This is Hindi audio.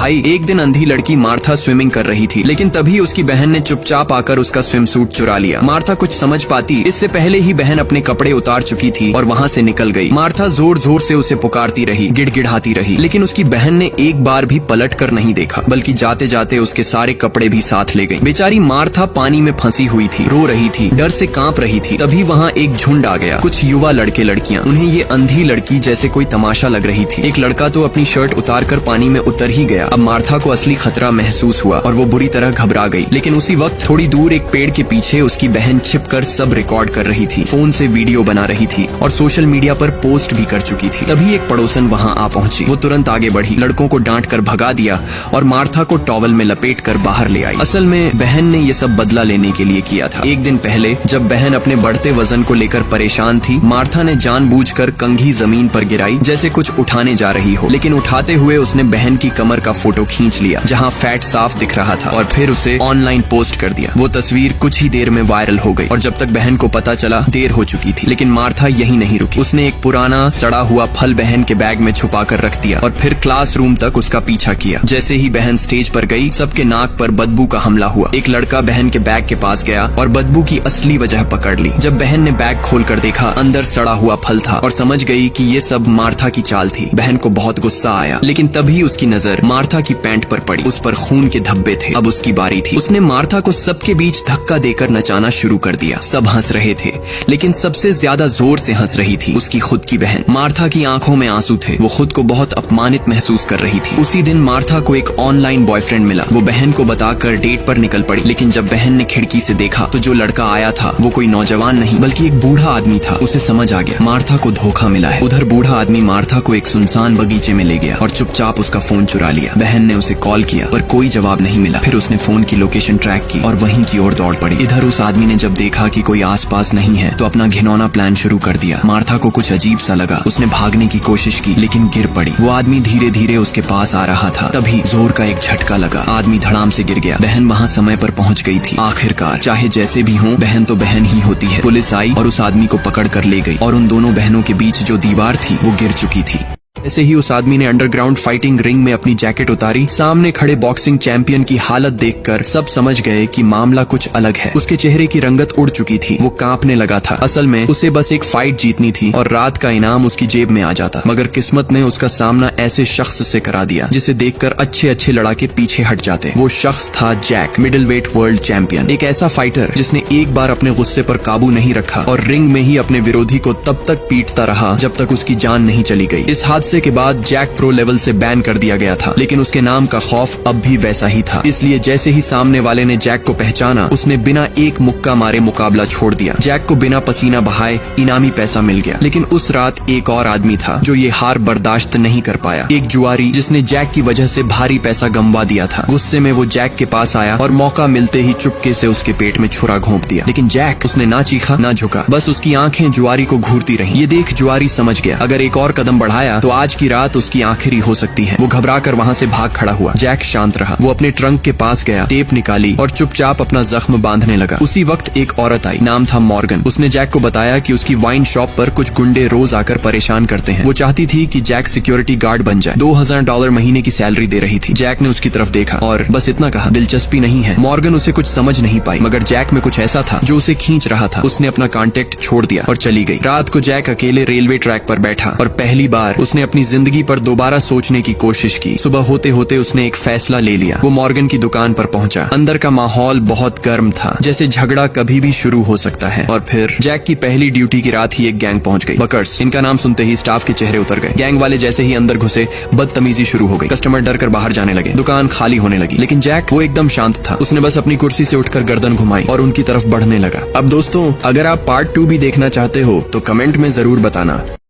भाई एक दिन अंधी लड़की मार्था स्विमिंग कर रही थी, लेकिन तभी उसकी बहन ने चुपचाप आकर उसका स्विम सूट चुरा लिया। मार्था कुछ समझ पाती इससे पहले ही बहन अपने कपड़े उतार चुकी थी और वहाँ से निकल गई। मार्था जोर जोर से उसे पुकारती रही, गिड़गिड़ाती रही, लेकिन उसकी बहन ने एक बार भी पलट कर नहीं देखा, बल्कि जाते जाते उसके सारे कपड़े भी साथ ले गई। बेचारी मार्था पानी में फंसी हुई थी, रो रही थी, डर से कांप रही थी। तभी वहाँ एक झुंड आ गया, कुछ युवा लड़के लड़कियां। उन्हें ये अंधी लड़की जैसे कोई तमाशा लग रही थी। एक लड़का तो अपनी शर्ट उतार कर पानी में उतर ही गया। अब मार्था को असली खतरा महसूस हुआ और वो बुरी तरह घबरा गई। लेकिन उसी वक्त थोड़ी दूर एक पेड़ के पीछे उसकी बहन छिपकर सब रिकॉर्ड कर रही थी, फोन से वीडियो बना रही थी और सोशल मीडिया पर पोस्ट भी कर चुकी थी। तभी एक पड़ोसन वहाँ आ पहुंची। वो तुरंत आगे बढ़ी, लड़कों को डांट कर भगा दिया और मार्था को टॉवल में लपेट कर बाहर ले आई। असल में बहन ने ये सब बदला लेने के लिए किया था। एक दिन पहले जब बहन अपने बढ़ते वजन को लेकर परेशान थी, मार्था ने जानबूझकर कंघी जमीन पर गिराई जैसे कुछ उठाने जा रही हो, लेकिन उठाते हुए उसने बहन की कमर का फोटो खींच लिया जहाँ फैट साफ दिख रहा था और फिर उसे ऑनलाइन पोस्ट कर दिया। वो तस्वीर कुछ ही देर में वायरल हो गई और जब तक बहन को पता चला देर हो चुकी थी। लेकिन मार्था यही नहीं रुकी। उसने एक पुराना सड़ा हुआ फल बहन के बैग में छुपा कर रख दिया और फिर क्लासरूम तक उसका पीछा किया। जैसे ही बहन स्टेज पर गई, सबके नाक पर बदबू का हमला हुआ। एक लड़का बहन के बैग के पास गया और बदबू की असली वजह पकड़ ली। जब बहन ने बैग खोलकर देखा, अंदर सड़ा हुआ फल था और समझ गई कि ये सब मार्था की चाल थी। बहन को बहुत गुस्सा आया, लेकिन तभी उसकी नजर मार्था की पैंट पर पड़ी। उस पर खून के धब्बे थे। अब उसकी बारी थी। उसने मार्था को सबके बीच धक्का देकर नचाना शुरू कर दिया। सब हंस रहे थे, लेकिन सबसे ज्यादा जोर से हंस रही थी उसकी खुद की बहन। मार्था की आंखों में आंसू थे। वो खुद को बहुत अपमानित महसूस कर रही थी। उसी दिन मार्था को एक ऑनलाइन बॉयफ्रेंड मिला। वो बहन को बताकर डेट पर निकल पड़ी, लेकिन जब बहन ने खिड़की से देखा तो जो लड़का आया था वो कोई नौजवान नहीं बल्कि एक बूढ़ा आदमी था। उसे समझ आ गया मार्था को धोखा मिला है। उधर बूढ़ा आदमी मार्था को एक सुनसान बगीचे में ले गया और चुपचाप उसका फोन चुरा लिया। बहन ने उसे कॉल किया पर कोई जवाब नहीं मिला। फिर उसने फोन की लोकेशन ट्रैक की और वहीं की ओर दौड़ पड़ी। इधर उस आदमी ने जब देखा कि कोई आसपास नहीं है तो अपना घिनौना प्लान शुरू कर दिया। मार्था को कुछ अजीब सा लगा। उसने भागने की कोशिश की लेकिन गिर पड़ी। वो आदमी धीरे धीरे उसके पास आ रहा था। तभी जोर का एक झटका लगा, आदमी धड़ाम से गिर गया। बहन वहाँ समय पर पहुँच गई थी। आखिरकार चाहे जैसे भी हो, बहन तो बहन ही होती है। पुलिस आई और उस आदमी को पकड़ कर ले गई और उन दोनों बहनों के बीच जो दीवार थी वो गिर चुकी थी। ऐसे ही उस आदमी ने अंडरग्राउंड फाइटिंग रिंग में अपनी जैकेट उतारी। सामने खड़े बॉक्सिंग चैंपियन की हालत देखकर सब समझ गए कि मामला कुछ अलग है। उसके चेहरे की रंगत उड़ चुकी थी। वो कांपने लगा था। असल में उसे बस एक फाइट जीतनी थी और रात का इनाम उसकी जेब में आ जाता, मगर किस्मत ने उसका सामना ऐसे शख्स से करा दिया जिसे देखकर अच्छे अच्छे लड़ाके पीछे हट जाते। वो शख्स था Jack, middle weight world champion. एक ऐसा फाइटर जिसने एक बार अपने गुस्से पर काबू नहीं रखा और रिंग में ही अपने विरोधी को तब तक पीटता रहा जब तक उसकी जान नहीं चली गई। इस हादसे के बाद जैक प्रो लेवल से बैन कर दिया गया था, लेकिन उसके नाम का खौफ अब भी वैसा ही था। इसलिए जैसे ही सामने वाले ने जैक को पहचाना, उसने बिना एक मुक्का मारे मुकाबला छोड़ दिया। जैक को बिना पसीना बहाए इनामी पैसा मिल गया। लेकिन उस रात एक और आदमी था जो ये हार बर्दाश्त नहीं कर पाया। एक जुआरी जिसने जैक की वजह से भारी पैसा गंवा दिया था। गुस्से में वो जैक के पास आया और मौका मिलते ही चुपके से उसके पेट में छुरा घोंप दिया। लेकिन जैक, उसने ना चीखा ना झुका, बस उसकी आंखें जुआरी को घूरती रहीं। ये देख जुआरी समझ गया अगर एक और कदम बढ़ाया तो आज की रात उसकी आखिरी हो सकती है। वो घबरा कर वहाँ से भाग खड़ा हुआ। जैक शांत रहा। वो अपने ट्रंक के पास गया, टेप निकाली और चुपचाप अपना जख्म बांधने लगा। उसी वक्त एक औरत आई, नाम था मॉर्गन। उसने जैक को बताया कि उसकी वाइन शॉप पर कुछ गुंडे रोज आकर परेशान करते हैं। वो चाहती थी कि जैक सिक्योरिटी गार्ड बन जाए। $2000 महीने की सैलरी दे रही थी। जैक ने उसकी तरफ देखा और बस इतना कहा, दिलचस्पी नहीं है। मॉर्गन उसे कुछ समझ नहीं पाई, मगर जैक में कुछ ऐसा था जो उसे खींच रहा था। उसने अपना कॉन्टेक्ट छोड़ दिया और चली गई। रात को जैक अकेले रेलवे ट्रैक पर बैठा और पहली बार उसने अपनी जिंदगी पर दोबारा सोचने की कोशिश की। सुबह होते होते उसने एक फैसला ले लिया। वो मॉर्गन की दुकान पर पहुंचा। अंदर का माहौल बहुत गर्म था, जैसे झगड़ा कभी भी शुरू हो सकता है। और फिर जैक की पहली ड्यूटी की रात ही एक गैंग पहुंच गई। बकर्स, इनका नाम सुनते ही स्टाफ के चेहरे उतर गए। गैंग वाले जैसे ही अंदर घुसे, बदतमीजी शुरू हो गई। कस्टमर डर कर बाहर जाने लगे। दुकान खाली होने लगी। लेकिन जैक, वो एकदम शांत था। उसने बस अपनी कुर्सी से उठकर गर्दन घुमाई और उनकी तरफ बढ़ने लगा। अब दोस्तों, अगर आप पार्ट 2 भी देखना चाहते हो तो कमेंट में जरूर बताना।